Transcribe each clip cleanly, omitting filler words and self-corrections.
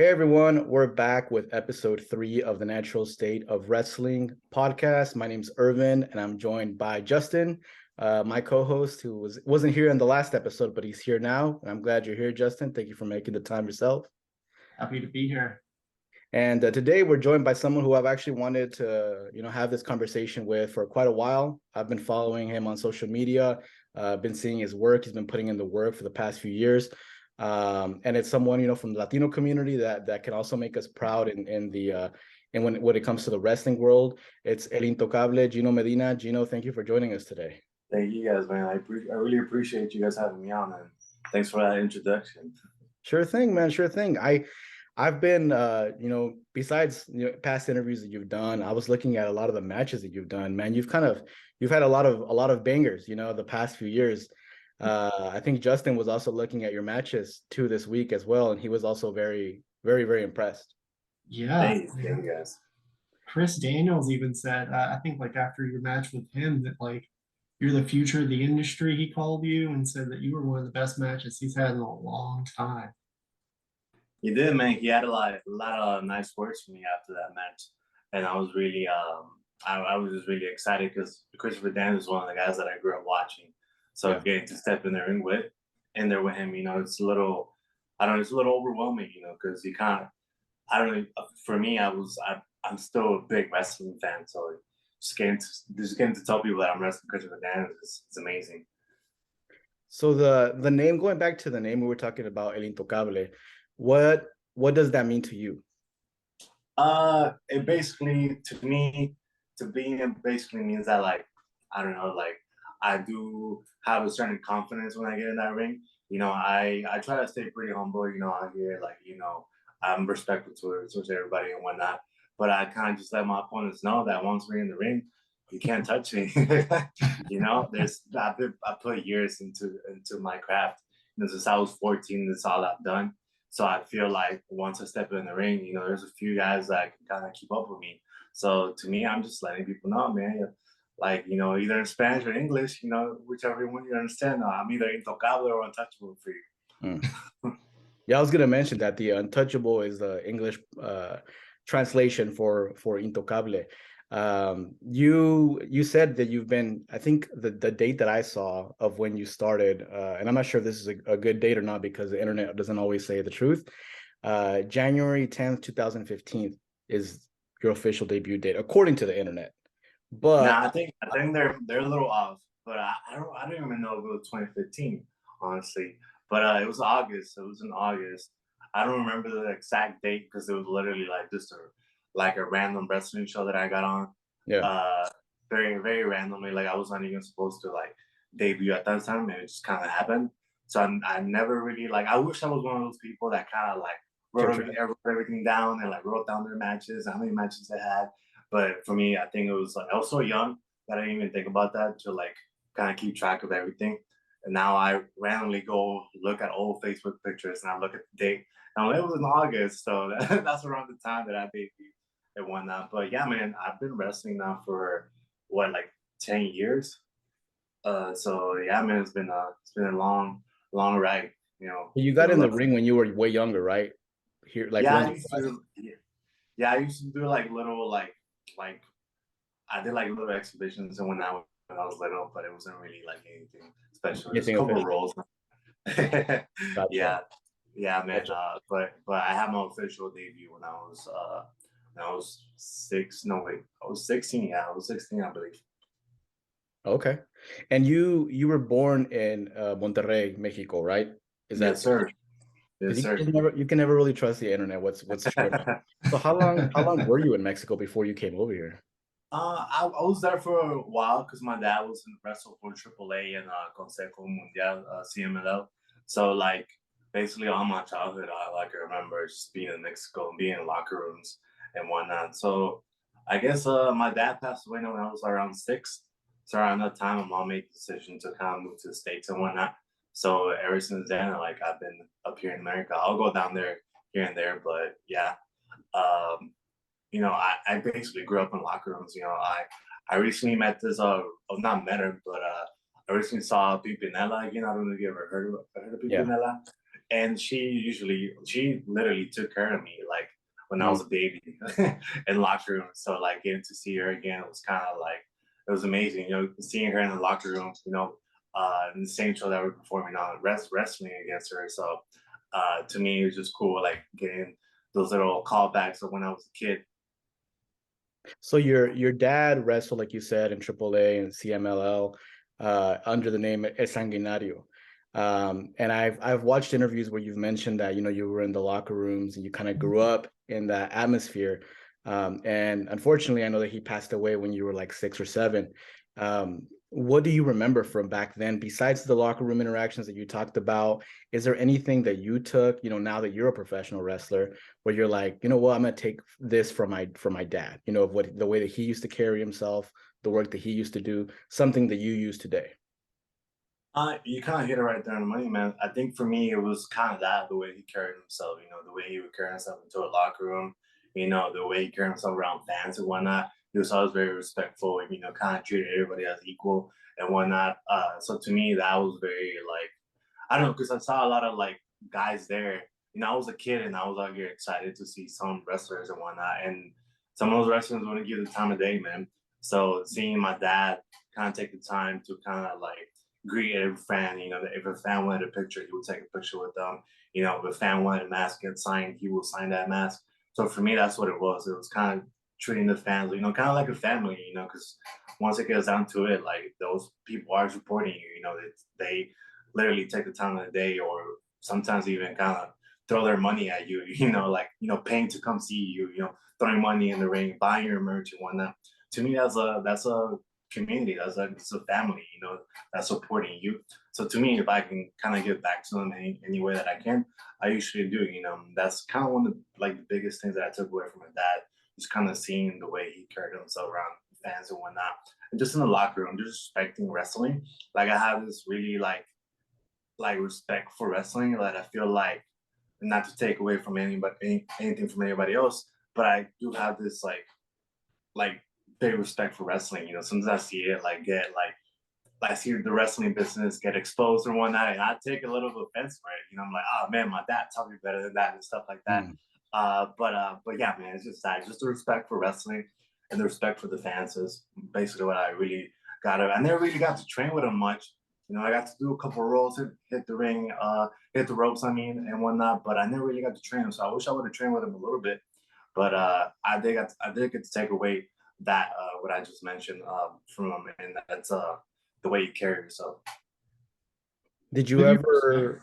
everyone, we're back with episode 3 of the Natural State of Wrestling podcast. My name's Irvin, and I'm joined by Justin, my co-host, who wasn't here in the last episode, but he's here now. And I'm glad you're here, Justin. Thank you for making the time yourself. Happy to be here. And today we're joined by someone who I've actually wanted to, have this conversation with for quite a while. I've been following him on social media, been seeing his work. He's been putting in the work for the past few years. And it's someone, from the Latino community that can also make us proud when it comes to the wrestling world. It's El Intocable, Gino Medina. Gino, thank you for joining us today. Thank you guys, man. I really appreciate you guys having me on, and thanks for that introduction. Sure thing, man. Sure thing. I've been, besides past interviews that you've done, I was looking at a lot of the matches that you've done, man. You've had a lot of bangers, the past few years. I think Justin was also looking at your matches too this week as well, and he was also very, very, very impressed. Yeah, thank you guys. Chris Daniels even said, I think after your match with him, that you're the future of the industry. He called you and said that you were one of the best matches he's had in a long time. He did, man. He had a lot of nice words for me after that match, and I was really, I was just really excited because Christopher Daniels is one of the guys that I grew up watching. So getting to step in the ring with him, it's a little, it's a little overwhelming, because you for me, I'm still a big wrestling fan. So just getting to tell people that I'm wrestling Christopher Daniels is amazing. So the name, going back to the name we were talking about, El Intocable, what does that mean to you? It basically, to me, basically means that I do have a certain confidence when I get in that ring. I try to stay pretty humble, out here, I'm respectful towards everybody and whatnot. But I kind of just let my opponents know that once we're in the ring, you can't touch me. I put years into my craft. Since I was 14, that's all I've done. So I feel like once I step in the ring, there's a few guys that can kind of keep up with me. So to me, I'm just letting people know, man, either in Spanish or English, whichever one you understand. I'm either Intocable or Untouchable for you. Yeah, I was going to mention that the Untouchable is the English translation for Intocable. You said that you've been, I think the date that I saw of when you started, and I'm not sure if this is a good date or not because the internet doesn't always say the truth. January 10th, 2015 is your official debut date, according to the internet. But I think they're a little off, but I don't even know if it was 2015, honestly. But it was August. It was in August. I don't remember the exact date because it was literally just a random wrestling show that I got on. Yeah. Very, very randomly. I was not even supposed to debut at that time, and it just kind of happened. So I never really I wish I was one of those people that kind of wrote everything down and wrote down their matches, how many matches they had. But for me, I think it was I was so young that I didn't even think about that to kind of keep track of everything. And now I randomly go look at old Facebook pictures and I look at the date. And it was in August, so that's around the time that I debuted and whatnot. But yeah, man, I've been wrestling now for 10 years. So yeah, man, it's been a long ride. You got in the ring when you were way younger, right? Here, I used to do little I did little exhibitions and when I was little, but it wasn't really anything special. Just a couple of roles. Gotcha. Yeah, man. Gotcha. But I had my official debut when I was 16. Yeah, I was 16, I believe. Okay, and you were born in Monterrey, Mexico, right? Is that sir? Yes, sir. You can never really trust the internet. What's true? So how long were you in Mexico before you came over here? I was there for a while because my dad was in wrestle for AAA and Consejo Mundial, CMLL. So basically all my childhood, I remember just being in Mexico and being in locker rooms and whatnot. So I guess my dad passed away when I was around 6. So around that time, my mom made the decision to kind of move to the States and whatnot. So ever since then, I've been up here in America. I'll go down there here and there, but yeah. I basically grew up in locker rooms. I recently met this, not met her, but I recently saw Pimpinella again. I don't know if you ever heard of Pimpinella. and she literally took care of me like when I was a baby in locker room. So like getting to see her again, it was kind of like it was amazing. You know, seeing her in the locker room. You know, in the same show that we're performing on, wrestling against her. So to me, it was just cool, like getting those little callbacks of when I was a kid. So your dad wrestled, like you said, in AAA and CMLL under the name El Sanguinario. And I've watched interviews where you've mentioned that, you know, you were in the locker rooms and you kind of grew up in that atmosphere. And unfortunately, I know that he passed away when you were like 6 or 7. What do you remember from back then, besides the locker room interactions that you talked about? Is there anything that you took, you know, now that you're a professional wrestler, where you're like, you know what, I'm gonna take this from my dad, you know, of what the way that he used to carry himself, the work that he used to do, something that you use today? You kind of hit it right there on the money, man. I think for me, it was kind of that the way he carried himself. You know, the way he would carry himself into a locker room. You know, the way he carried himself around fans and whatnot. He was always very respectful and, you know, kind of treated everybody as equal and whatnot. So to me, that was very like, I don't know, because I saw a lot of like guys there. You know, I was a kid and I was out here excited to see some wrestlers and whatnot. And some of those wrestlers wouldn't give the time of day, man. So seeing my dad kind of take the time to kind of like greet every fan, you know, if a fan wanted a picture, he would take a picture with them. You know, if a fan wanted a mask get signed, he would sign that mask. So for me, that's what it was. It was kind of treating the fans, you know, kind of like a family, you know, because once it gets down to it, like those people are supporting you, you know, they literally take the time of the day or sometimes even kind of throw their money at you, you know, like, you know, paying to come see you, you know, throwing money in the ring, buying your merch and whatnot. To me, that's a community, it's a family, you know, that's supporting you. So to me, if I can kind of give back to them any way that I can, I usually do. You know, that's kind of one of the, like the biggest things that I took away from my dad, just kind of seeing the way he carried himself around fans and whatnot, and just in the locker room, just respecting wrestling. Like I have this really like respect for wrestling that I feel like, not to take away from anything from anybody else, but I do have this like big respect for wrestling. You know, sometimes I see it like get like I see the wrestling business get exposed or whatnot, and I take a little offense for it. You know, I'm like, oh man, my dad taught me better than that and stuff like that. Mm. But yeah, man, it's just that, just the respect for wrestling and the respect for the fans is basically what I really got. I never really got to train with them much. You know, I got to do a couple of rolls, hit the ring, hit the ropes, I mean, and whatnot. But I never really got to train them, so I wish I would have trained with them a little bit. But I did get to take away that what I just mentioned from him, and that's the way you carry yourself. Did you ever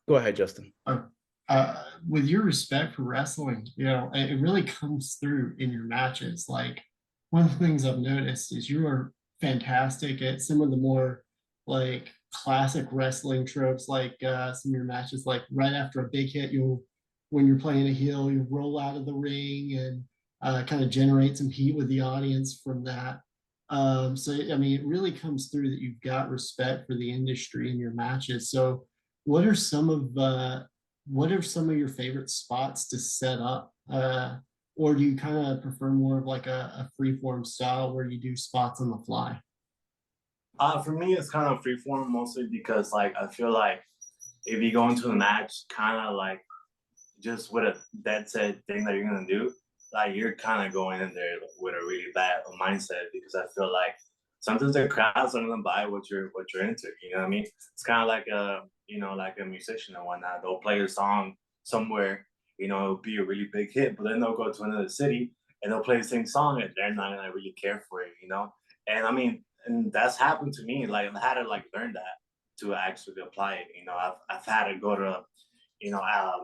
go ahead, Justin? With your respect for wrestling, you know, it really comes through in your matches. Like one of the things I've noticed is you are fantastic at some of the more like classic wrestling tropes, like some of your matches, like right after a big hit, when you're playing a heel, you roll out of the ring and kind of generate some heat with the audience from that. So I mean, it really comes through that you've got respect for the industry in your matches. So what are some of your favorite spots to set up? Or do you kind of prefer more of like a free form style where you do spots on the fly? For me, it's kind of freeform mostly because like I feel like if you go into the match kind of like just with a dead set thing that you're gonna do, like you're kind of going in there with a really bad mindset because I feel like sometimes the crowd's not gonna buy what you're into. You know what I mean? It's kind of like a like a musician and whatnot. They'll play a song somewhere, you know, it'll be a really big hit, but then they'll go to another city and they'll play the same song and they're not gonna really care for it, you know. And I mean, and that's happened to me. Like I had to like learn that to actually apply it. You know, I've had to go to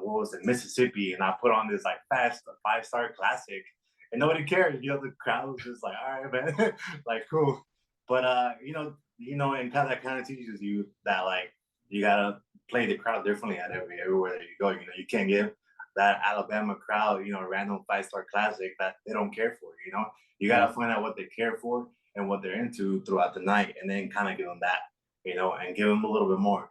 what was it, Mississippi, and I put on this like fast 5-star classic, and nobody cared. You know, the crowd was just like, all right, man, like cool. But and that kind of teaches you that like you gotta play the crowd differently at everywhere that you go. You know, you can't give that Alabama crowd, you know, a random 5-star classic that they don't care for. You know, you gotta find out what they care for and what they're into throughout the night, and then kind of give them that, you know, and give them a little bit more.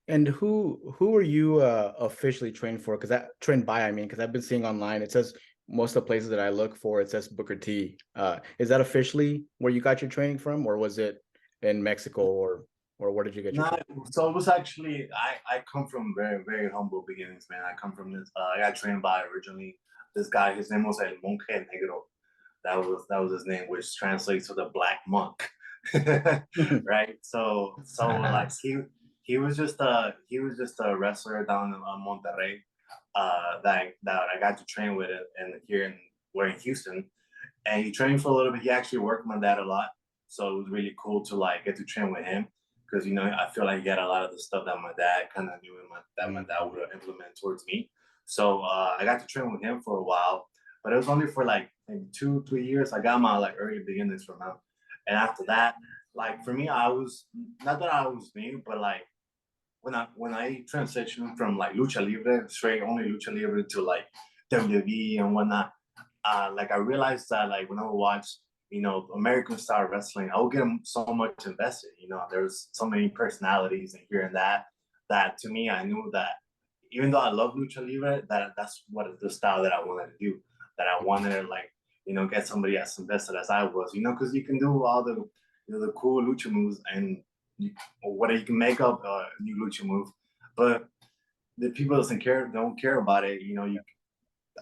And who are you officially trained for? Because that trained by, I mean, because I've been seeing online, it says most of the places that I look for, it says Booker T. Is that officially where you got your training from, or was it in Mexico or? or where did you get your Not, so it was actually I come from very very humble beginnings, man. I come from this. I got trained by originally this guy. His name was El Monje Negro. That was his name, which translates to the Black Monk, training? right? So like he was just a wrestler down in Monterrey that I got to train with it, and here we're in Houston, and he trained for a little bit. He actually worked with my dad a lot, so it was really cool to like get to train with him because I feel like he had a lot of the stuff that my dad kind of knew and that my dad would implement towards me. So I got to train with him for a while, but it was only for like maybe 2 3 years. I got my like early beginnings from him, and after that, like for me, I was not that I was new, but like when I transitioned from like lucha libre, straight only lucha libre to like WWE and whatnot, like I realized that like when I would watch, American style wrestling, I would get so much invested. There's so many personalities and here and that to me, I knew that even though I love lucha libre, that's what the style that I wanted to do. That I wanted to like, get somebody as invested as I was, because you can do all the cool lucha moves and or what you can make up a new lucha move, but the people don't care about it.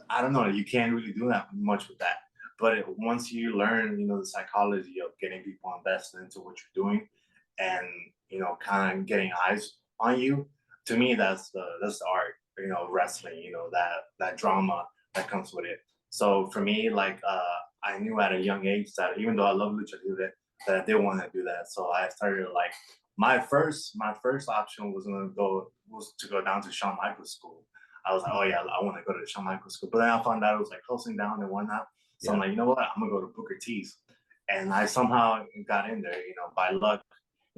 I don't know, you can't really do that much with that. But once you learn, the psychology of getting people invested into what you're doing, and kind of getting eyes on you, to me that's the art. Wrestling. That drama that comes with it. So for me, like I knew at a young age that even though I love lucha libre, that I did want to do that. So I started like my first option was to go down to Shawn Michaels school. I was like, oh yeah, I want to go to Shawn Michaels school. But then I found out it was like closing down and whatnot. So I'm like, you know what? I'm gonna go to Booker T's. And I somehow got in there, by luck.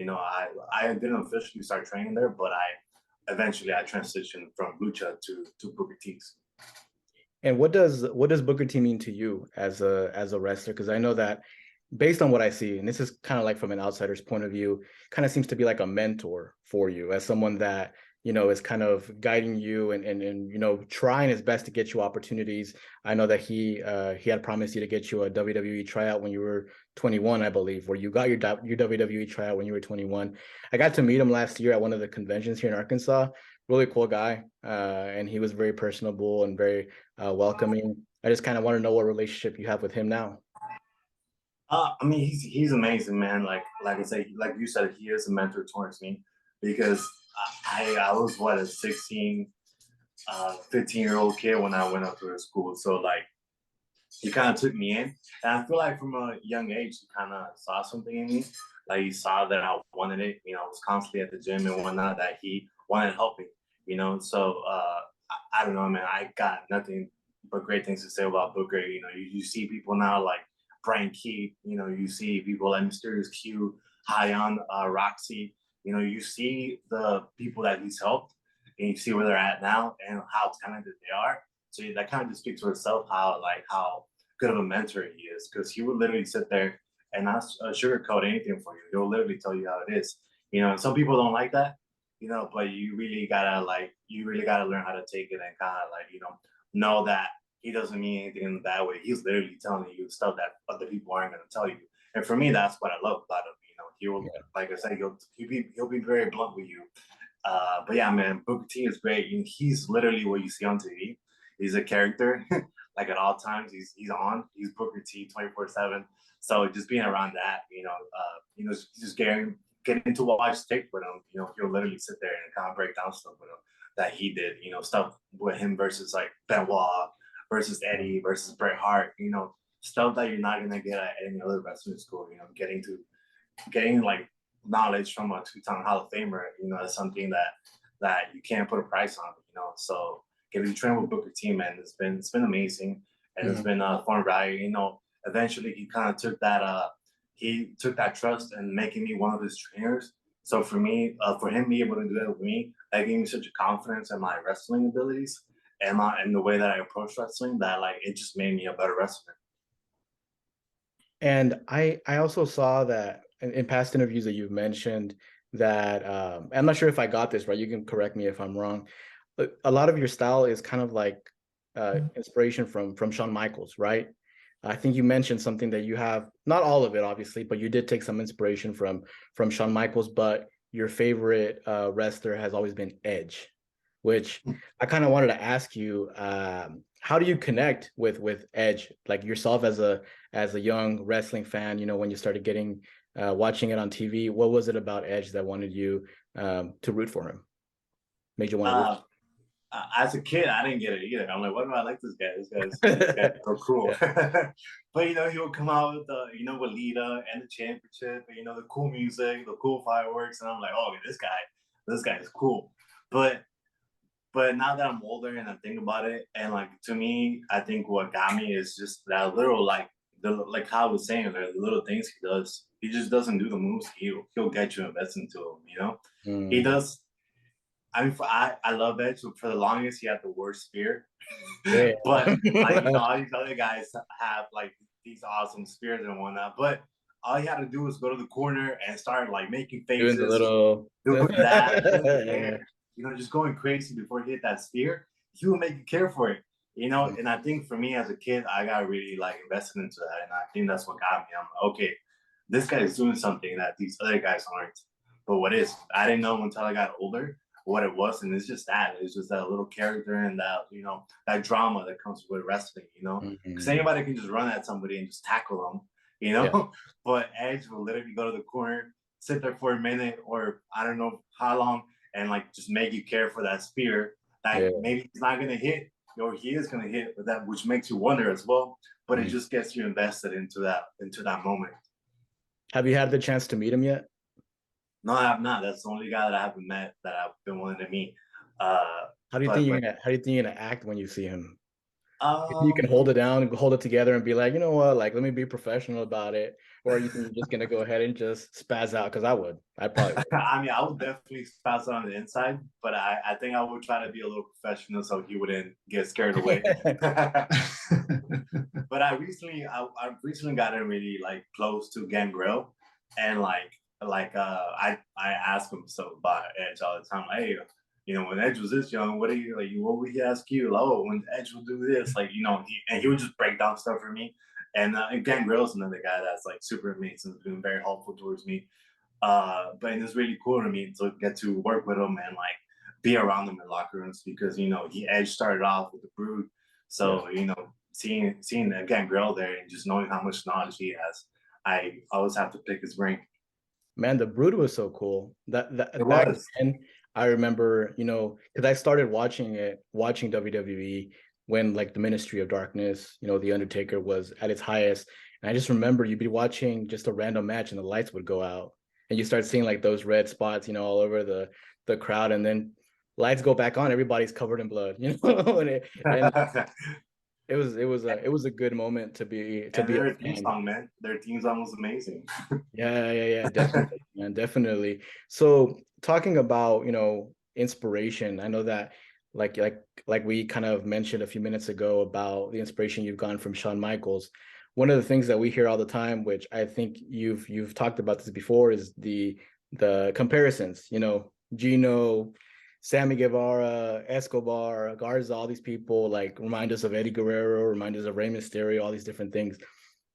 I didn't officially start training there, but I transitioned from lucha to Booker T's. And what does Booker T mean to you as a wrestler? Because I know that based on what I see, and this is kind of like from an outsider's point of view, kind of seems to be like a mentor for you as someone that is kind of guiding you and trying his best to get you opportunities. I know that he had promised you to get you a WWE tryout when you were 21, I believe, where you got your WWE tryout when you were 21. I got to meet him last year at one of the conventions here in Arkansas. Really cool guy, and he was very personable and very welcoming. I just kind of want to know what relationship you have with him now. I mean, he's amazing, man. Like I say, like you said, he is a mentor towards me because I was what, a 16, 15-year-old kid when I went up to his school. So like he kind of took me in, and I feel like from a young age he kind of saw something in me. Like he saw that I wanted it. I was constantly at the gym and whatnot. That he wanted to help me. So I don't know, man. I got nothing but great things to say about Booker. You see people now like Brian Keith. You see people like Mysterious Q, Hyon, Roxy. You see the people that he's helped, and you see where they're at now and how talented they are. So that kind of just speaks for itself how good of a mentor he is, because he would literally sit there and not sugarcoat anything for you. He'll literally tell you how it is. Some people don't like that, but you really gotta learn how to take it and kind of like, know that he doesn't mean anything in a bad way. He's literally telling you stuff that other people aren't going to tell you. And for me, that's what I love about him. He will, like I said, he'll be very blunt with you. But yeah, man, Booker T is great. He's literally what you see on TV. He's a character, like at all times. He's Booker T 24/7. So just being around that, just getting to watch tape with him. He'll literally sit there and kind of break down stuff with him that he did. Stuff with him versus like Benoit versus Eddie versus Bret Hart. Stuff that you're not gonna get at any other wrestling school. Getting like knowledge from a two-time Hall of Famer. Is something that you can't put a price on. So getting to train with Booker T, man, it's been amazing, and it's been a fun ride. Eventually he kind of took that trust and making me one of his trainers. So for me, for him being able to do that with me, that gave me such a confidence in my wrestling abilities and the way that I approach wrestling, that like it just made me a better wrestler. And I also saw that in past interviews that you've mentioned that I'm not sure if I got this right. You can correct me if I'm wrong. But a lot of your style is kind of like inspiration from Shawn Michaels, right? I think you mentioned something that you have, not all of it, obviously, but you did take some inspiration from Shawn Michaels. But your favorite wrestler has always been Edge, which I kind of wanted to ask you, how do you connect with Edge, like yourself as a young wrestling fan? You know, when you started getting watching it on TV, what was it about Edge that wanted you to root for him? Made you want to root? Uh, as a kid, I didn't get it either. I'm like, why do I like this guy? This guy's so cool. Yeah. But he would come out with the, with Lita and the championship, and, the cool music, the cool fireworks, and I'm like, oh, this guy is cool. But now that I'm older and I think about it, and like to me, I think what got me is just that little like how I was saying, the little things he does. He just doesn't do the moves. He'll get you invested into him. He Mm, does. I mean, I love Edge. For the longest, he had the worst spear, yeah. but all these other guys have like these awesome spears and whatnot. But all you had to do was go to the corner and start like making Doing the faces, little doing that, doing the yeah. hair, just going crazy before he hit that spear. He would make you care for it, And I think for me as a kid, I got really like invested into that, and I think that's what got me. I'm like, okay, this guy is doing something that these other guys aren't. But what is? I didn't know until I got older what it was, and it's just that. It's just that little character and that that drama that comes with wrestling. Because Mhm. anybody can just run at somebody and just tackle them. Yeah. But Edge will literally go to the corner, sit there for a minute or I don't know how long, and like just make you care for that spear. Like Yeah. maybe he's not gonna hit, or he is gonna hit with that, which makes you wonder as well. But it Mhm. just gets you invested into that moment. Have you had the chance to meet him yet? No, I have not. That's the only guy that I haven't met that I've been willing to meet. Uh, How do you think but you're but gonna how do you think you're gonna act when you see him? You can um, hold it down and hold it together and be like, you know what, like let me be professional about it. Or you think you're just gonna go ahead and just spaz out? Because I would. I probably would. I mean, I would definitely pass it on the inside, but I think I would try to be a little professional so he wouldn't get scared away. But I recently gotten really like close to Gangrel, and I ask him stuff about Edge all the time. Like, hey, when Edge was this young, what would he ask you? Like, oh, when Edge would do this, he would just break down stuff for me. And Gangrel's another guy that's like super amazing, been very helpful towards me. But it's really cool to me to get to work with him and like be around him in locker rooms because he Edge started off with the Brood, Yeah. so seeing again Grill there and just knowing how much knowledge he has, I always have to pick his brain. Man, the Brood was so cool. It That back was. then, I remember, because I started watching WWE when like the Ministry of Darkness, the Undertaker was at its highest. And I just remember you'd be watching just a random match and the lights would go out. And you start seeing like those red spots, all over the crowd, and then lights go back on, everybody's covered in blood, and it was a good moment to And be a their theme fan. song, man, their theme song was amazing. Yeah, definitely, man, definitely. So talking about, inspiration, I know that like we kind of mentioned a few minutes ago about the inspiration you've gotten from Shawn Michaels. One of the things that we hear all the time, which I think you've talked about this before, is the comparisons, Gino, Sammy Guevara, Escobar, Garza, all these people like remind us of Eddie Guerrero, remind us of Rey Mysterio, all these different things.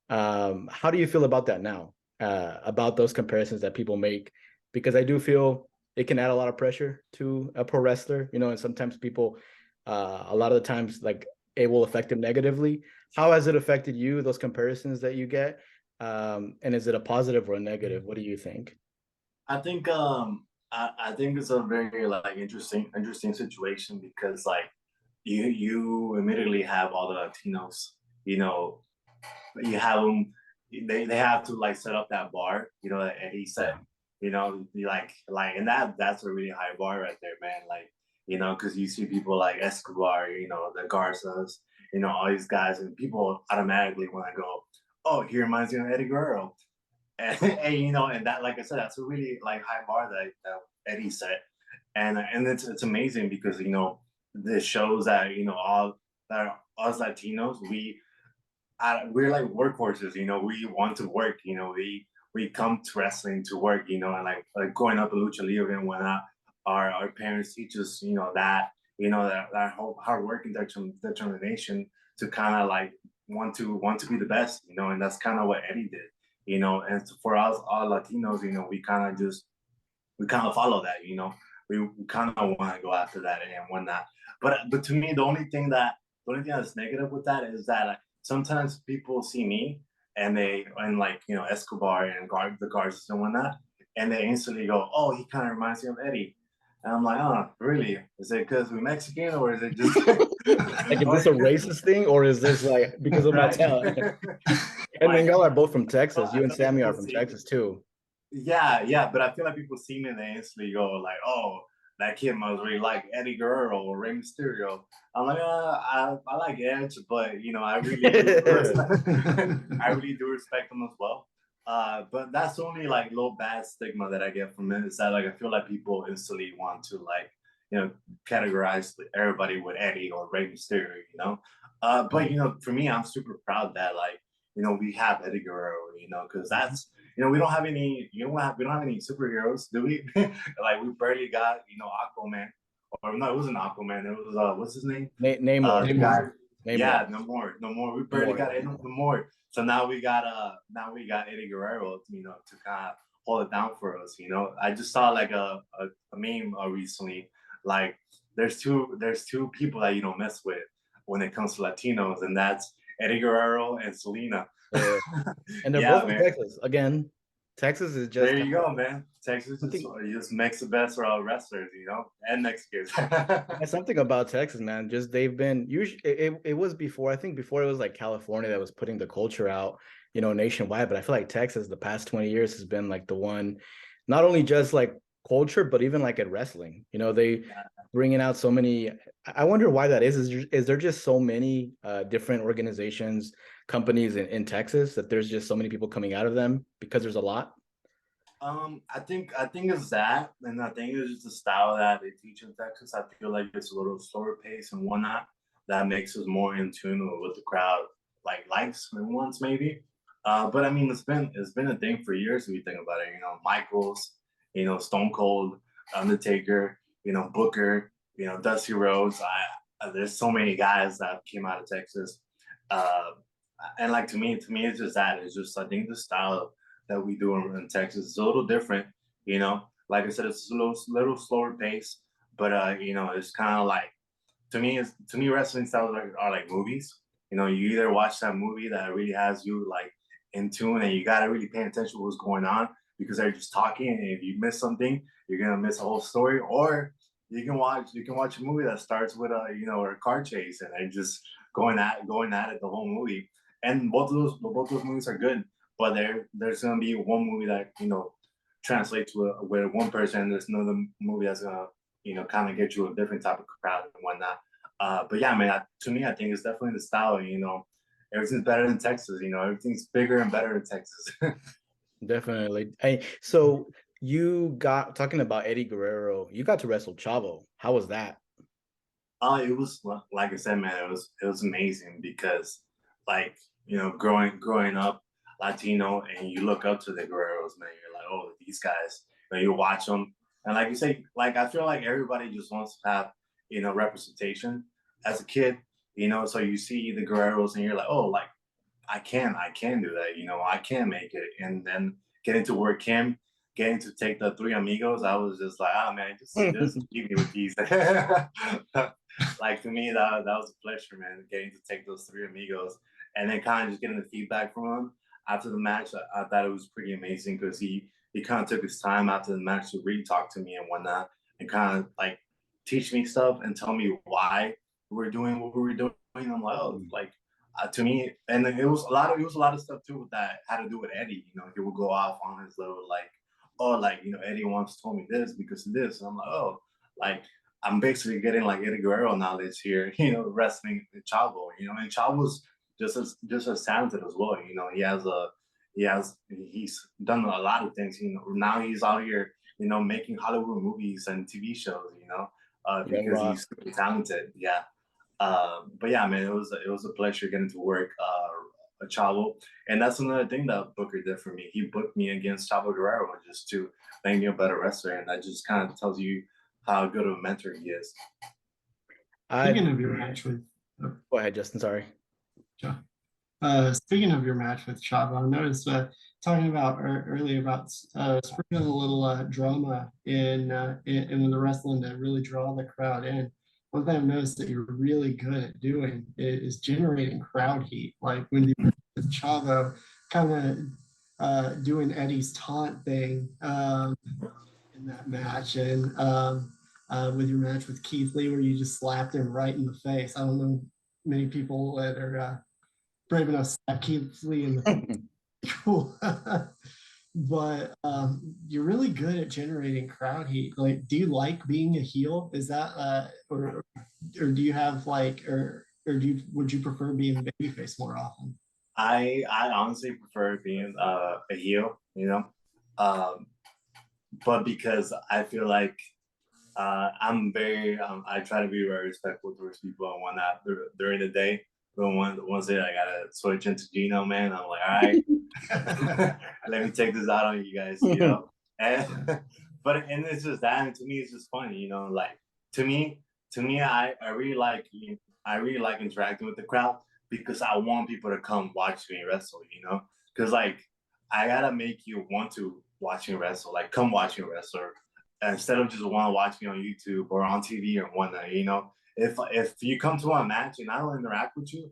How do you feel about that now? About those comparisons that people make? Because I do feel it can add a lot of pressure to a pro wrestler, and sometimes people, a lot of the times, like it will affect them negatively. How has it affected you, those comparisons that you get? And is it a positive or a negative? What do you think? I think I think it's a very like interesting situation because like you immediately have all the Latinos, you know, you have them. They have to like set up that bar, that Eddie Yeah. said, and that's a really high bar right there, man. Like, because you see people like Escobar, the Garças, all these guys, and people automatically want to go, oh, he reminds me of Eddie Guerrero, and that, like I said, that's a really like high bar that Eddie set, and it's amazing because this shows that all that us Latinos we're like workhorses. We want to work. We come to wrestling to work. And like growing up in lucha libre and whatnot, our parents teach us, that whole hard work and determination to kind of like want to be the best. And that's kind of what Eddie did. And for us all Latinos, we kind of just we kind of follow that, you know. We kind of want to go after that and whatnot. But to me, the only thing that's negative with that is that like, sometimes people see me and like you know Escobar and the guards and whatnot, and they instantly go, "Oh, he kind of reminds me of Eddie." And I'm like, "Oh, really? Is it because we're Mexican, or is it just Like, is this a racist thing, or is this like because of my right?" talent? And then Like, y'all are both from well, Texas. I You and feel like Sammy are people from see Texas too. yeah, but I feel like people see me and they instantly go like, "Oh, that kid must really like Eddie Guerrero or Rey Mysterio." I'm like, I like Edge, but you know, I really do respect, I really do respect them as well. But that's the only like little bad stigma that I get from it is that like I feel like people instantly want to like you know categorize everybody with Eddie or Rey Mysterio, you know. But you know, for me, I'm super proud that like you know we have Eddie Guerrero, you know, because that's you know, we don't have any. We don't have any superheroes, do we? Like we barely got, you know, Aquaman, or no, it wasn't Aquaman. It was what's his name? Namor. The guy. Namor. Yeah, no more, no more. We barely Namor. got no more. So now we got Eddie Guerrero, you know, to kind of hold it down for us. You know, I just saw like a meme recently. Like there's two people that you don't mess with when it comes to Latinos, and that's Eddie Guerrero and Selena. Yeah. And they're both Yeah, from man. Texas. Again, Texas is just There kind you go, man. Texas of something. just makes the best wrestlers, you know, and Mexicans. That's something about Texas, man. Just they've been usually it was before, I think before it was like California that was putting the culture out, you know, nationwide. But I feel like Texas the past 20 years has been like the one, not only just like culture, but even like at wrestling. You know, they bringing out so many. I wonder why that is. Is there just so many different organizations, companies in Texas that there's just so many people coming out of them because there's a lot? I think it's that, and I think it's just the style that they teach in Texas. I feel like it's a little slower pace and whatnot that makes us more in tune with what the crowd like likes and wants maybe. But I mean, it's been a thing for years if you think about it. You know, Michaels, you know, Stone Cold, Undertaker, you know, Booker, you know, Dusty Rhodes. There's so many guys that came out of Texas, uh, and like to me, it's just that. It's just I think the style that we do in Texas is a little different. You know, like I said, it's a little slower pace, but you know, it's kind of like to me, wrestling styles are like movies. You know, you either watch that movie that really has you like in tune, and you gotta really pay attention to what's going on because they're just talking, and if you miss something, you're gonna miss a whole story. Or you can watch a movie that starts with a you know a car chase, and they're just going at it the whole movie. And both those movies are good, but there's gonna be one movie that you know translates with one person, and there's another movie that's gonna you know kind of get you a different type of crowd and whatnot. But yeah, man, to me, I think it's definitely the style. You know, everything's better than Texas. You know, everything's bigger and better in Texas. Definitely. Hey, so you got talking about Eddie Guerrero, you got to wrestle Chavo. How was that? It was like I said, man, it was amazing because like you know, growing up Latino, and you look up to the Guerreros, man. You're like, oh, these guys. You know, you watch them, and like you say, like I feel like everybody just wants to have you know representation as a kid. You know, so you see the Guerreros, and you're like, oh, like I can do that. You know, I can make it. And then getting to work him, getting to take the three amigos, I was just like, oh man, just keep me with these. Like to me, that was a pleasure, man. Getting to take those three amigos, and then kind of just getting the feedback from him after the match. I thought it was pretty amazing because he kind of took his time after the match to really talk to me and whatnot, and kind of like teach me stuff and tell me why we were doing what we were doing. I'm like, oh, like to me, and it was a lot of stuff too that had to do with Eddie. You know, he would go off on his little like, oh, like you know, Eddie once told me this because of this. And I'm like, oh, like I'm basically getting like Eddie Guerrero knowledge here. You know, wrestling Chavo. You know, and Chavo's just as talented as well. You know, he's done a lot of things. You know, now he's out here, you know, making Hollywood movies and TV shows. You know, Young because Rock. he's super talented. Yeah. But yeah, man, it was a pleasure getting to work a Chavo, and that's another thing that Booker did for me. He booked me against Chavo Guerrero just to make me a better wrestler, and that just kind of tells you how good of a mentor he is. Speaking of your match with Go ahead, Justin. Sorry. Speaking of your match with Chavo, I noticed talking about earlier about sprinkling a little drama in the wrestling to really draw the crowd in. One thing I've noticed that you're really good at doing is generating crowd heat. Like when you with Chavo, kind of doing Eddie's taunt thing in that match, and with your match with Keith Lee, where you just slapped him right in the face. I don't know many people that are brave enough to slap Keith Lee in the face. Cool. But you're really good at generating crowd heat. Like, do you like being a heel? Is that or do you have like or would you prefer being babyface more often? I honestly prefer being a heel, you know, um, but because I feel like I'm very I try to be very respectful towards people and whatnot during the day. But once I gotta switch into Gino, man, I'm like, all right, let me take this out on you guys, you know. And and it's just that, and to me, it's just funny, you know. Like to me, I really like interacting with the crowd because I want people to come watch me wrestle, you know. Because like I gotta make you want to watch me wrestle, like come watch me wrestle, instead of just want to watch me on YouTube or on TV or whatnot, you know. If you come to a match and I don't interact with you,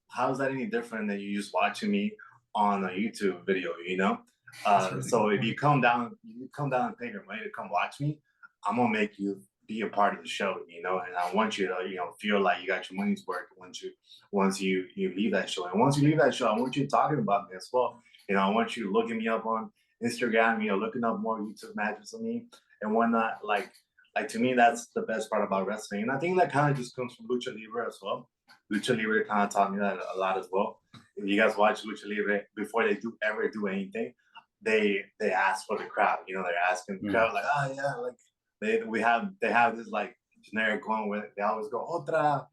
how is that any different than you just watching me on a YouTube video, you know? Really So if you come down and pay your money to come watch me, I'm gonna make you be a part of the show, you know, and I want you to, you know, feel like you got your money's worth once you leave that show. And once you leave that show, I want you talking about me as well. You know, I want you looking me up on Instagram, you know, looking up more YouTube matches of me and whatnot. Like to me, that's the best part about wrestling. And I think that kind of just comes from Lucha Libre as well. Lucha Libre kind of taught me that a lot as well. If you guys watch Lucha Libre, before they ever do anything, they ask for the crowd. You know, they're asking the crowd like, oh yeah, like they have this like generic one where they always go otra,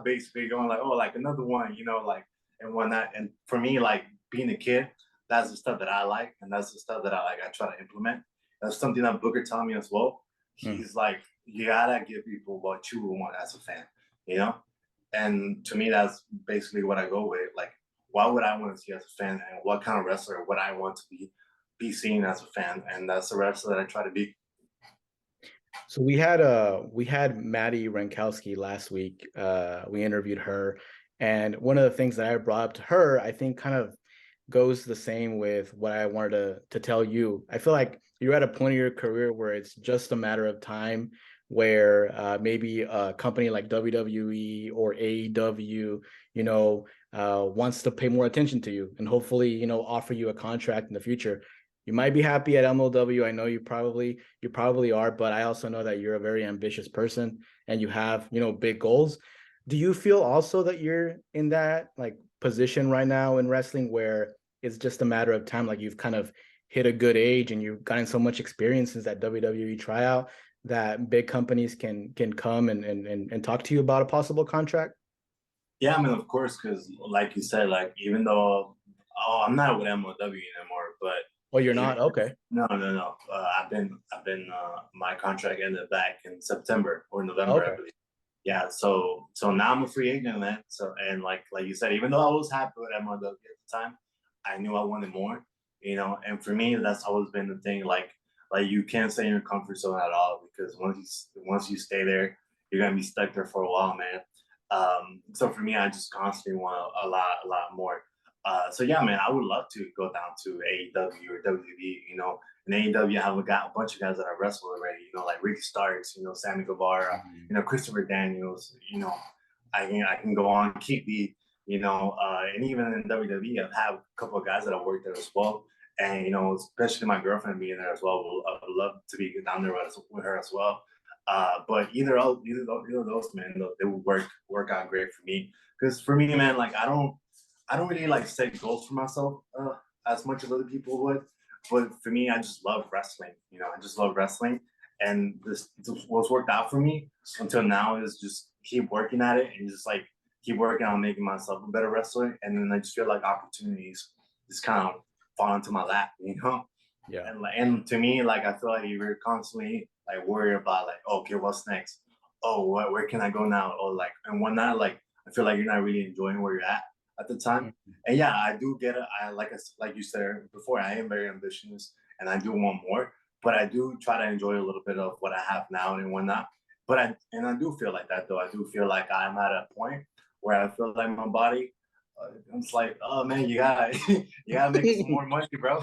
basically going like, oh, like another one, you know, like and whatnot. And for me, like being a kid, that's the stuff that I like, and that's the stuff that I try to implement. That's something that Booker taught me as well. He's like, you gotta give people what you want as a fan, you know? And to me, that's basically what I go with. Like, what would I want to see as a fan, and what kind of wrestler would I want to be seen as a fan? And that's the wrestler that I try to be. So we had Maddie Rankowski last week. We interviewed her, and one of the things that I brought up to her, I think, kind of goes the same with what I wanted to tell you. I feel like you're at a point of your career where it's just a matter of time where maybe a company like WWE or AEW, you know, wants to pay more attention to you and hopefully, you know, offer you a contract in the future. You might be happy at MLW. I know you probably are, but I also know that you're a very ambitious person and you have, you know, big goals. Do you feel also that you're in that like position right now in wrestling where it's just a matter of time, like you've kind of hit a good age and you've gotten so much experience since that WWE tryout that big companies can come and talk to you about a possible contract? Yeah, I mean, of course, because like you said, like even though I'm not with MLW anymore, but Oh, you're not? Okay. no, no, no. I've been my contract ended back in September or November, I Okay. believe. Yeah, so now I'm a free agent, man. So and like you said, even though I was happy with MLW at the time, I knew I wanted more, you know. And for me, that's always been the thing. Like you can't stay in your comfort zone at all because once you stay there, you're gonna be stuck there for a while, man. So for me, I just constantly want a lot more. So yeah, man, I would love to go down to AEW or WWE. You know, in AEW, I have got a bunch of guys that I wrestled already. You know, like Ricky Starks, you know, Sammy Guevara, you know, Christopher Daniels. You know, I can go on, keep the, you know, and even in WWE, I've had a couple of guys that I worked there as well. And you know, especially my girlfriend being there as well, I would love to be down there with her as well. But either of those, man, they would work out great for me. Because for me, man, like I don't really like set goals for myself as much as other people would. But for me, I just love wrestling. You know, I just love wrestling, and this what's worked out for me until now is just keep working at it and just like keep working on making myself a better wrestler. And then I just feel like opportunities just kind of fall into my lap, you know. Yeah. And to me, like I feel like you're constantly like worried about like, okay, what's next? Oh, where can I go now? Or like and whatnot. Like I feel like you're not really enjoying where you're at at the time. And yeah, I do get it. Like you said before, I am very ambitious and I do want more, but I do try to enjoy a little bit of what I have now and whatnot. But I do feel like that though. I do feel like I'm at a point where I feel like my body, it's like, oh man, you gotta you gotta make some more money, bro.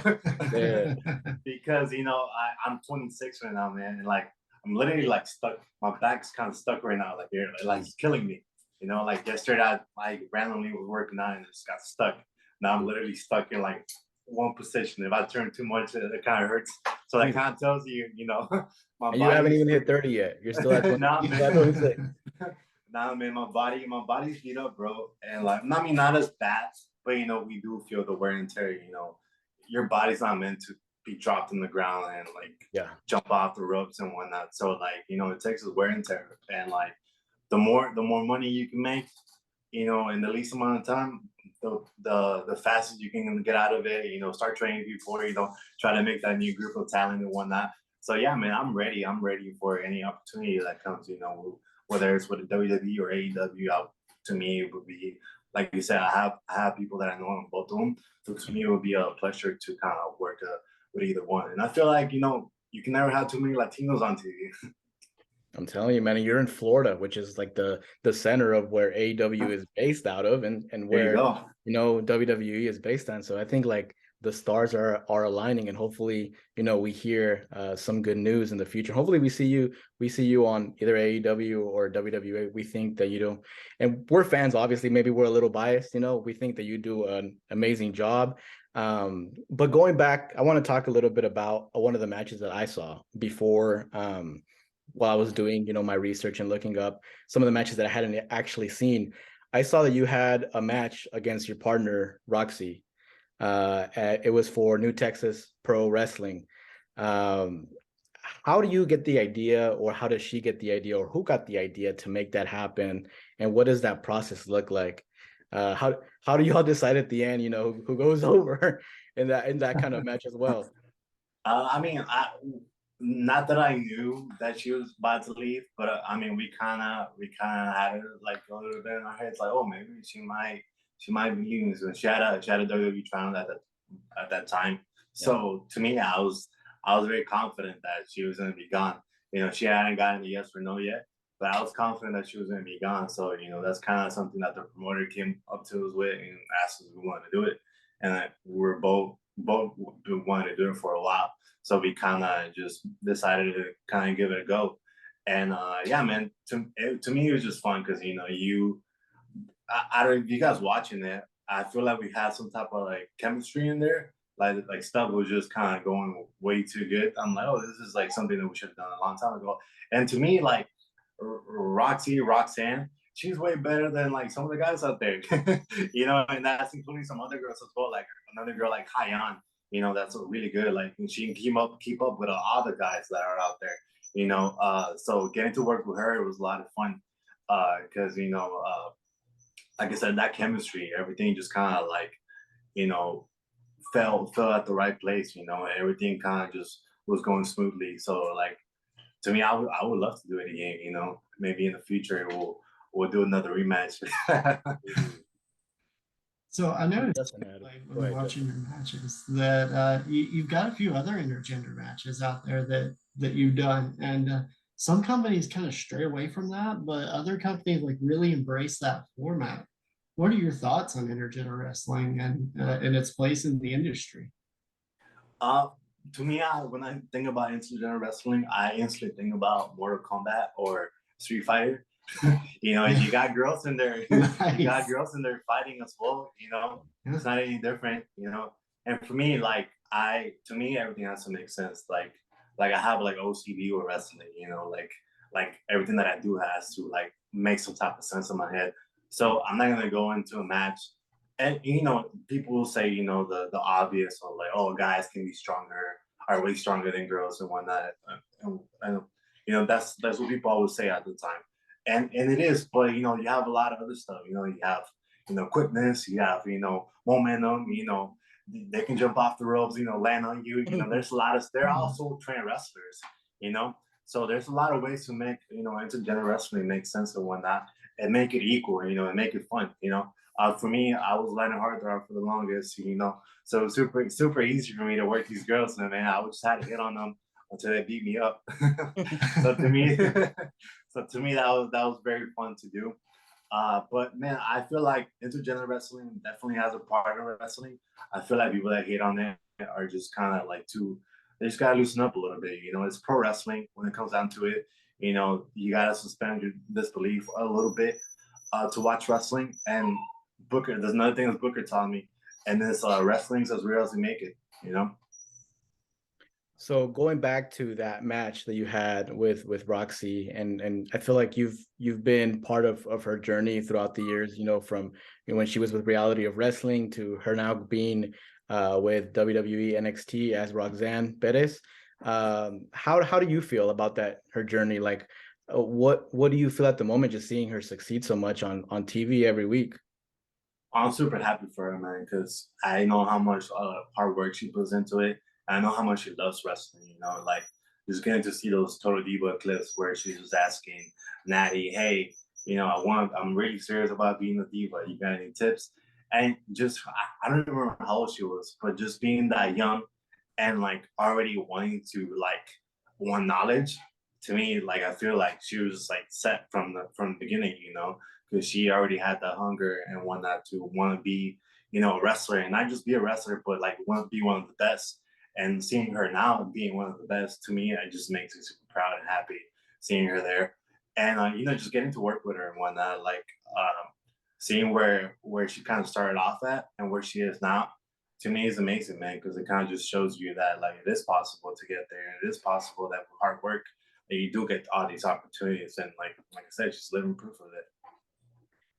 Yeah. Because I'm 26 right now, man, and like I'm literally like stuck. My back's kind of stuck right now, like it's killing me. Like yesterday I randomly was working out and just got stuck. Now I'm literally stuck in like one position. If I turn too much, it kind of hurts. So that kind of tells you, my And you haven't even hit pretty... 30 yet. You're still at 20. Nah, You're still at 26. Nah, man, my body's beat up, bro. And like, I mean, not as bad, but we do feel the wear and tear. Your body's not meant to be dropped in the ground and like Yeah. jump off the ropes and whatnot. So like, it takes us wear and tear. And like, the more money you can make, in the least amount of time, the fastest you can get out of it. Start training before try to make that new group of talent and whatnot. So yeah, man, I'm ready. I'm ready for any opportunity that comes. Whether it's with the WWE or AEW. To me, it would be, like you said, I have people that I know on both of them. So to me, it would be a pleasure to kind of work with either one. And I feel like you can never have too many Latinos on TV. I'm telling you, man, you're in Florida, which is like the center of where AEW is based out of, and where WWE is based on. So I think like the stars are aligning, and hopefully we hear some good news in the future. Hopefully we see you on either AEW or WWE. We think that and we're fans. Obviously, maybe we're a little biased. We think that you do an amazing job. But going back, I want to talk a little bit about one of the matches that I saw before. While I was doing, my research and looking up some of the matches that I hadn't actually seen, I saw that you had a match against your partner, Roxy. It was for New Texas Pro Wrestling. How do you get the idea, or how does she get the idea, or who got the idea to make that happen? And what does that process look like? How do you all decide at the end, who goes over in that kind of match as well? I mean, not that I knew that she was about to leave, but I mean, we kind of had it like a little bit in our heads, like, oh, maybe she might be leaving. So she had a WWE trial at that time. So to me, I was very confident that she was going to be gone. She hadn't gotten the yes or no yet, but I was confident that she was going to be gone. So that's kind of something that the promoter came up to us with and asked us if we wanted to do it, and we were both wanted to do it for a while. So we kind of just decided to kind of give it a go. And yeah, man, to me, it was just fun because, I don't know if you guys watching it, I feel like we had some type of like chemistry in there. Like stuff was just kind of going way too good. I'm like, oh, this is like something that we should have done a long time ago. And to me, like Roxanne, she's way better than like some of the guys out there, and that's including some other girls as well, like another girl like Hyan, that's really good. Like she can keep up with all the guys that are out there, so getting to work with her, it was a lot of fun, because like I said, that chemistry, everything just kind of like, fell at the right place, everything kind of just was going smoothly. So like, to me, I would love to do it again, maybe in the future we'll do another rematch. So I noticed, like, when watching your matches, that you've got a few other intergender matches out there that you've done, and some companies kind of stray away from that, but other companies like really embrace that format. What are your thoughts on intergender wrestling and its place in the industry? To me, when I think about intergender wrestling, I instantly think about Mortal Kombat or Street Fighter. You got girls in there. Nice. You got girls in there fighting as well. It's not any different. And for me, to me, everything has to make sense. Like I have like OCD with wrestling. Like everything that I do has to like make some type of sense in my head. So I'm not gonna go into a match, and people will say the obvious, or like, oh, guys can be are way stronger than girls and whatnot. And that's what people always say at the time. And it is, but you have a lot of other stuff. You have quickness, you have momentum. They can jump off the ropes. Land on you. There's a lot of. They're also trained wrestlers. So there's a lot of ways to make intergender wrestling make sense and whatnot, and make it equal. And make it fun. For me, I was letting heartthrob for the longest, you know. So it was super easy for me to work these girls, and man, I would just had to hit on them until they beat me up. so to me, that was very fun to do. But man, I feel like intergender wrestling definitely has a part of wrestling. I feel like people that hate on it are just kind of like too. They just gotta loosen up a little bit. You know, it's pro wrestling when it comes down to it. You know, you gotta suspend your disbelief a little bit to watch wrestling. And Booker, there's another thing that Booker taught me, and this wrestling's as real as you make it. You know. So going back to that match that you had with Roxy, and I feel like you've been part of her journey throughout the years, you know, from when she was with Reality of Wrestling to her now being with WWE NXT as Roxanne Perez. How do you feel about that, her journey? Like, what do you feel at the moment just seeing her succeed so much on TV every week? I'm super happy for her, man, because I know how much hard work she puts into it. I know how much she loves wrestling. You know, like just getting to see those Total Diva clips where she's just asking Natty, "Hey, you know, I'm really serious about being a diva. You got any tips?" And just, I don't remember how old she was, but just being that young and like already wanting to like want knowledge. To me, like I feel like she was just like set from the beginning, you know, because she already had the hunger and whatnot to want to be, you know, a wrestler, and not just be a wrestler, but like want to be one of the best. And seeing her now being one of the best, to me, it just makes me super proud and happy seeing her there. And you know, just getting to work with her and whatnot, like seeing where she kind of started off at and where she is now, to me is amazing, man, because it kind of just shows you that like it is possible to get there, and it is possible that with hard work that you do get all these opportunities. And like I said, she's living proof of it.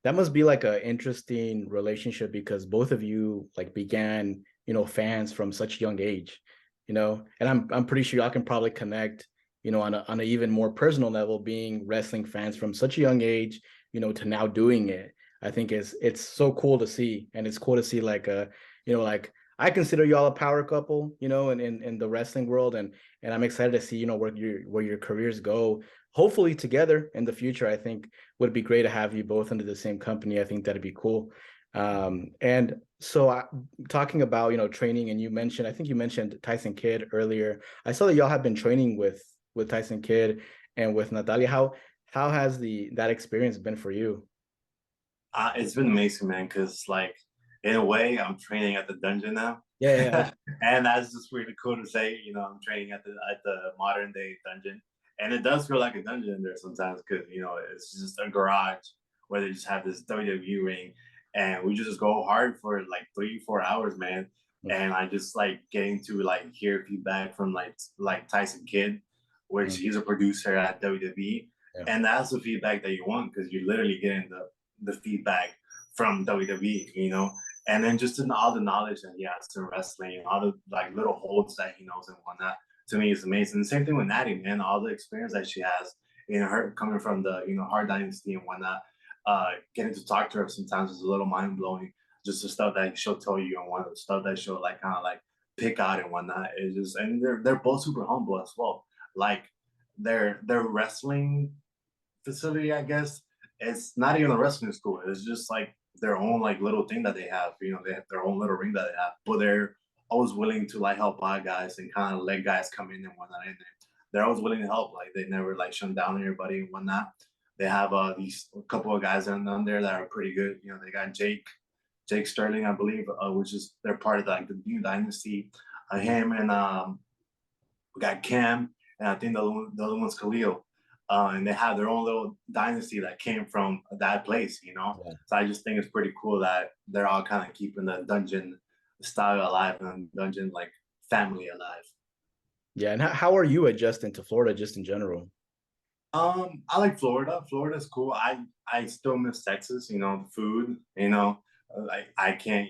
That must be like an interesting relationship because both of you like began, you know, fans from such young age, you know, and I'm pretty sure y'all can probably connect, you know, on a even more personal level, being wrestling fans from such a young age, you know, to now doing it. I think it's so cool to see, and it's cool to see like you know, like I consider y'all a power couple, you know, in the wrestling world, and I'm excited to see, you know, where your careers go. Hopefully together in the future. I think would be great to have you both under the same company. I think that'd be cool. And so talking about, you know, training, and I think you mentioned Tyson Kidd earlier. I saw that y'all have been training with Tyson Kidd and with Natalia. How has that experience been for you? It's been amazing, man, because like in a way, I'm training at the dungeon now. Yeah, yeah. And that's just really cool to say. You know, I'm training at the modern day dungeon, and it does feel like a dungeon there sometimes because you know it's just a garage where they just have this WWE ring, and we just go hard for like 3 4 hours, man. And I just like getting to like hear feedback from like Tyson Kidd, which Mm, he's a producer at WWE, yeah. and that's the feedback that you want because you're literally getting the feedback from WWE, you know, and then just in all the knowledge that he has in wrestling, all the like little holds that he knows and whatnot, to me is amazing. Same thing with Natty, man, all the experience that she has, you know, her coming from the Hard Dynasty and whatnot, getting to talk to her sometimes is a little mind blowing. Just the stuff that she'll tell you and one of the stuff that she'll like kind of like pick out and whatnot is just, and they're both super humble as well. Like their wrestling facility, I guess, it's not even a wrestling school. It's just like their own like little thing that they have. You know, they have their own little ring that they have, but they're always willing to like help out guys and kind of let guys come in and whatnot. And they're always willing to help. Like they never like shut down anybody and whatnot. They have these a couple of guys on there that are pretty good. You know, they got Jake Sterling, I believe, which is they're part of like the new dynasty. Him and we got Cam, and I think the other one's Khalil. And they have their own little dynasty that came from that place, you know. Yeah. So I just think it's pretty cool that they're all kind of keeping the dungeon style alive and dungeon like family alive. Yeah. And how are you adjusting to Florida just in general? I like Florida. Florida's cool. I still miss Texas. You know, the food. You know, I can't.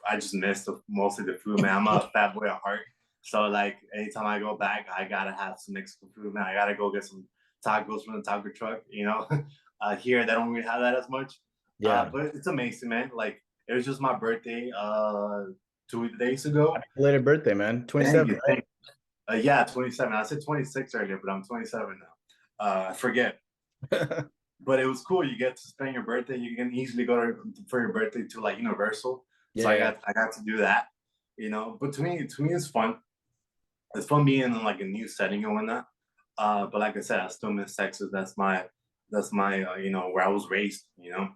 I just miss mostly the food, man. I'm a fat boy at heart. So like anytime I go back, I gotta have some Mexican food, man. I gotta go get some tacos from the taco truck. You know, here they don't really have that as much. Yeah. But it's amazing, man. Like it was just my birthday 2 days ago. Later birthday, man. Thank 27, you. Thank you. Yeah, 27. I said 26 earlier, but I'm 27 now. I forget. right? but it was cool. You get to spend your birthday. You can easily go for your birthday to like Universal. So Yeah. I got to do that, you know. But to me, it's fun. It's fun being in like a new setting and whatnot. But like I said, I still miss Texas. That's my you know, where I was raised, you know.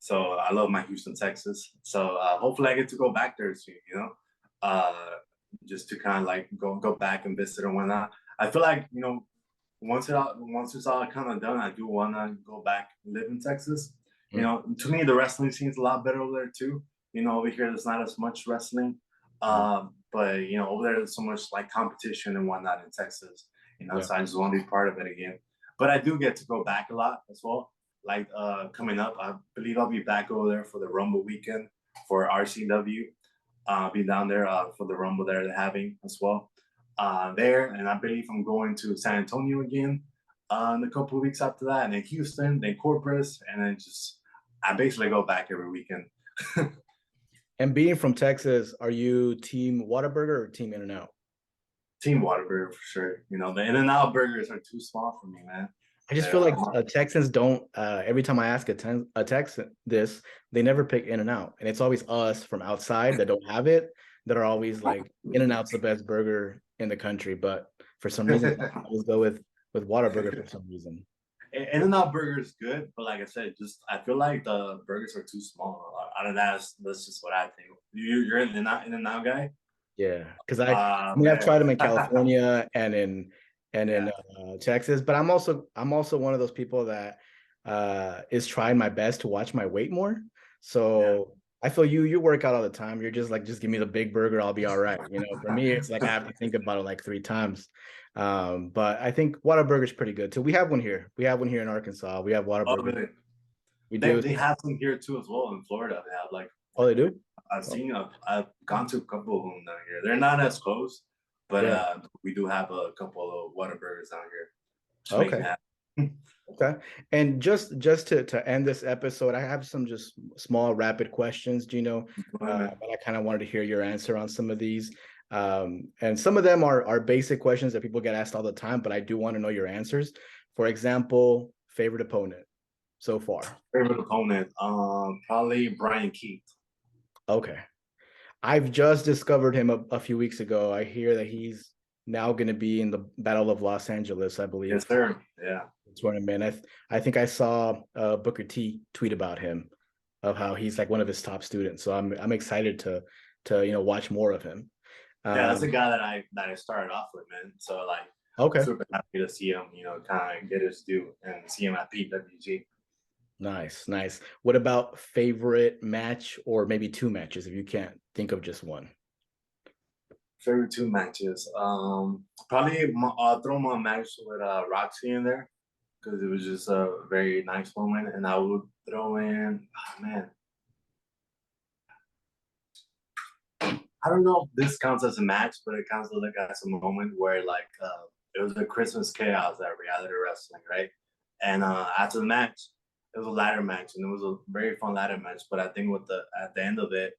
So I love my Houston, Texas. So hopefully I get to go back there soon, you know. Just to kind of like go back and visit and whatnot. I feel like, you know, once it's all kind of done, I do want to go back and live in Texas. You know, to me, the wrestling scene's a lot better over there too. You know, over here there's not as much wrestling, but you know, over there there's so much like competition and whatnot in Texas. You know, so I just want to be part of it again. But I do get to go back a lot as well. Like coming up, I believe I'll be back over there for the Rumble weekend for RCW. I'll be down there for the Rumble they're having as well. There, and I believe I'm going to San Antonio again in a couple of weeks after that, and then Houston, then Corpus, and then just I basically go back every weekend. And being from Texas, are you team Whataburger or team In-N-Out? Team Whataburger for sure. You know, the In-N-Out burgers are too small for me, man. I just feel like Texans don't. Every time I ask a Texan this, they never pick In-N-Out, and it's always us from outside that don't have it that are always like In-N-Out's the best burger in the country. But for some reason, I always go with Whataburger for some reason. In-N-Out burger is good, but like I said, just I feel like the burgers are too small. Out of that's just what I think. You're an In-N-Out guy. Yeah, because I mean I've tried them in California and in Texas, but I'm also one of those people that is trying my best to watch my weight more. So I feel you work out all the time. You're just like, just give me the big burger, I'll be all right. You know, for me, it's like I have to think about it like 3 times. But I think Whataburger's pretty good too. We have one here. We have one here in Arkansas. We have Whataburger. Oh, really? We do. They have some here too as well in Florida. They have like. Oh, they do? I've gone to a couple of them down here. They're not as close, but we do have a couple of Whataburgers down here. Okay. Okay. And just to end this episode, I have some just small rapid questions, Gino. But I kind of wanted to hear your answer on some of these. And some of them are basic questions that people get asked all the time, but I do want to know your answers. For example, favorite opponent so far? Favorite opponent, probably Brian Keith. Okay. I've just discovered him a few weeks ago. I hear that he's now going to be in the Battle of Los Angeles, I believe. Yes, sir. Yeah. Tournament. I think I saw Booker T tweet about him, of how he's like one of his top students. So I'm excited to watch more of him. Yeah, that's the guy that I started off with, man. So like, okay, super happy to see him, kind of get his due and see him at PWG. Nice. What about favorite match, or maybe 2 matches if you can't think of just one? Favorite 2 matches. Probably I'll throw my match with Roxy in there because it was just a very nice moment, and I would throw in. Oh, man, I don't know if this counts as a match, but it counts as a moment where like it was a Christmas chaos at Reality Wrestling, right? And after the match, it was a ladder match, and it was a very fun ladder match. But I think at the end of it,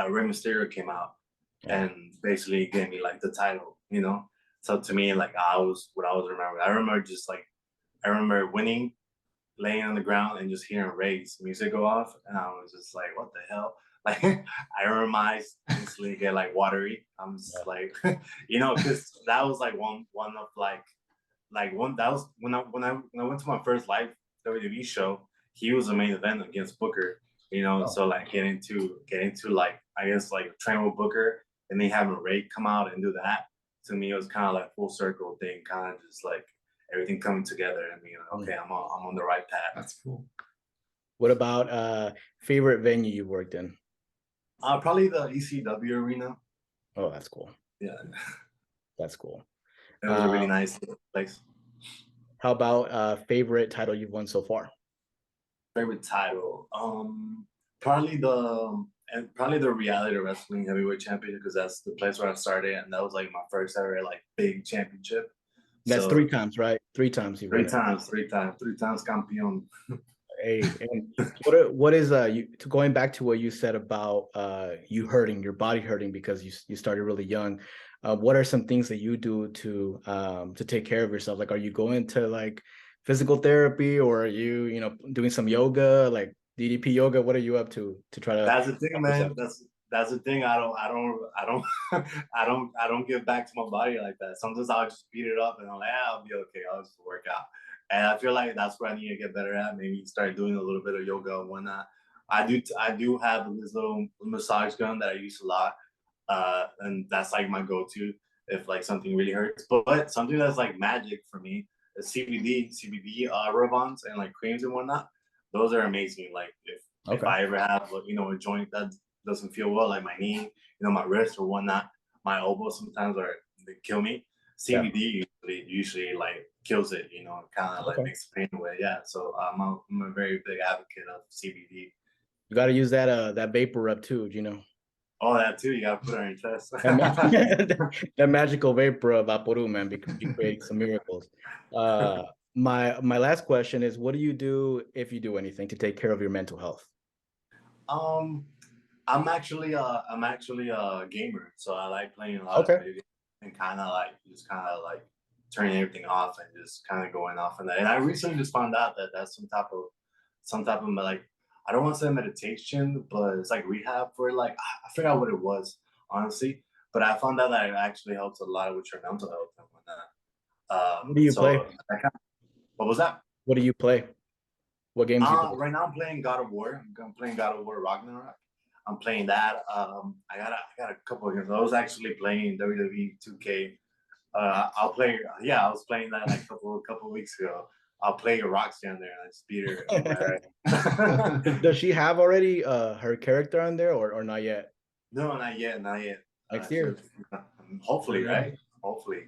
Rey Mysterio came out and basically gave me like the title, So to me, like what I was remembering. I remember winning, laying on the ground, and just hearing Rey's music go off, and I was just like, what the hell? Like I remember my eyes instantly get like watery. I'm just like, because that was like one of that was when I went to my first live WWE show. He was the main event against Booker, So like getting to like, I guess like train with Booker and then having Ray come out and do that, to me it was kind of like full circle thing, kind of just like everything coming together and being like, okay, I'm on the right path. That's cool. What about favorite venue you've worked in? Probably the ECW arena. Oh, that's cool. Yeah, that's cool. It was a really nice place. How about favorite title you've won so far? Favorite title, probably the Reality Wrestling Heavyweight Championship, because that's the place where I started, and that was like my first ever like big championship. That's 3 times, right? 3 times you've won it. 3 times campeón. Hey, and what is going back to what you said about you hurting, your body hurting because you started really young? What are some things that you do to take care of yourself? Like, are you going to like physical therapy, or are you, doing some yoga, like DDP yoga? What are you up to try to That's the thing, help man. yourself? That's the thing. I don't get back to my body like that. Sometimes I'll just beat it up and I'm like, I'll be okay. I'll just work out. And I feel like that's where I need to get better at. Maybe start doing a little bit of yoga and whatnot. I do have this little massage gun that I use a lot. And that's like my go-to if like something really hurts. But something that's like magic for me is CBD rub-ons and like creams and whatnot. Those are amazing. Like if Okay. I ever have a joint that doesn't feel well, like my knee, my wrist or whatnot, my elbow sometimes are they kill me. Yeah. CBD usually like kills it, kind of like Okay. makes the pain away. Yeah. So I'm a very big advocate of CBD. You got to use that vapor rub too, Oh, that too. You gotta put it on your chest. that magical vapor of Vaporu, man, because you create some miracles. My last question is, what do you do, if you do anything, to take care of your mental health? um, I'm actually a gamer, so I like playing a lot of Okay. video games and kind of like turning everything off and just kind of going off on that. And I recently just found out that that's some type of like, I don't want to say meditation, but it's like rehab for like I forgot what it was honestly, but I found out that it actually helps a lot with your mental health and whatnot. What do you play? What was that? What do you play? What games do you play? Right now I'm playing God of War. I'm playing God of War Ragnarok. I'm playing that. I got a couple of games. I was actually playing WWE 2K. I'll play. Yeah, I was playing that like a couple of weeks ago. I'll play Roxy on there and I just beat her. Right. Does she have already her character on there, or not yet? No, not yet, not yet. Next year. Hopefully, right? Hopefully.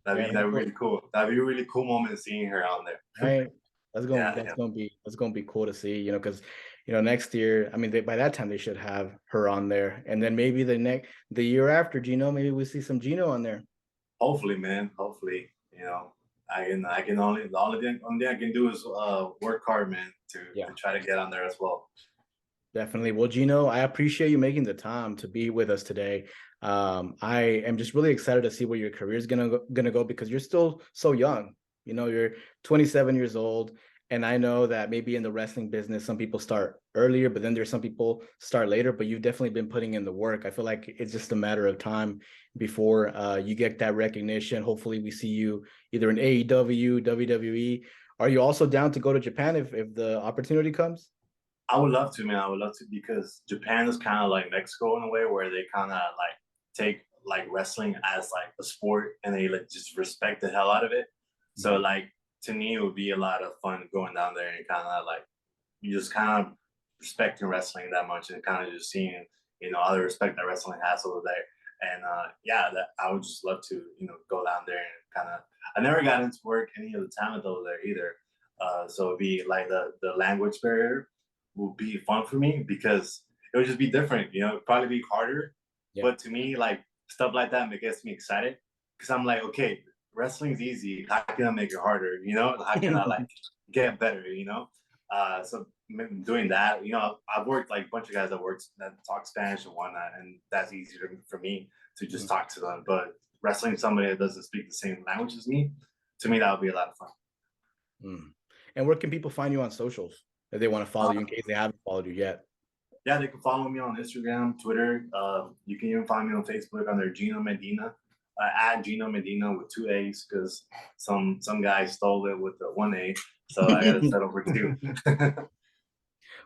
That'd be really cool. That'd be a really cool moment seeing her on there. Right. That's gonna be cool to see, because next year, I mean, by that time they should have her on there, and then maybe the year after Gino, maybe we see some Gino on there. Hopefully, man. Hopefully, I can only the only thing I can do is work hard, man, to try to get on there as well. Definitely. Well, Gino, I appreciate you making the time to be with us today. I am just really excited to see where your career is gonna go, because you're still so young. You're 27 years old, and I know that maybe in the wrestling business, some people start earlier, but then there's some people start later. But you've definitely been putting in the work. I feel like it's just a matter of time before you get that recognition. Hopefully, we see you either in AEW, WWE. Are you also down to go to Japan if the opportunity comes? I would love to, man. I would love to, because Japan is kind of like Mexico in a way, where they kind of like take like wrestling as like a sport and they like just respect the hell out of it. So like to me, it would be a lot of fun going down there and kind of like you just kind of respecting wrestling that much and kind of just seeing all the respect that wrestling has over there. And that I would just love to go down there and kind of. I never got into work any of the talent over there either. So it'd be like the language barrier will be fun for me, because it would just be different. It'd probably be harder, but to me, like stuff like that, it gets me excited, because I'm like, okay, wrestling's easy. How can I make it harder? How can I like get better? So doing that, I've worked like a bunch of guys that talk Spanish and whatnot, and that's easier for me to just talk to them. But wrestling somebody that doesn't speak the same language as me, to me, that would be a lot of fun. And where can people find you on socials if they want to follow you, in case they haven't followed you yet? Yeah, they can follow me on Instagram, Twitter. You can even find me on Facebook under Gino Medina. At Gino Medina with 2 A's, because some guy stole it with the 1 A, so I got to settle for 2.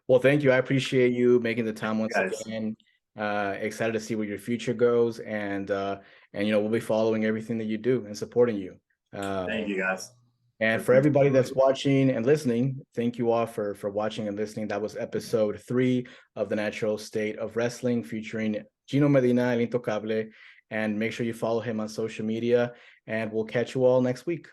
Well, thank you. I appreciate you making the time once again. Excited to see where your future goes, and we'll be following everything that you do and supporting you. Thank you, guys. And for everybody that's watching and listening, thank you all for watching and listening. That was episode 3 of The Natural State of Wrestling, featuring Gino Medina, El Intocable. And make sure you follow him on social media, and we'll catch you all next week.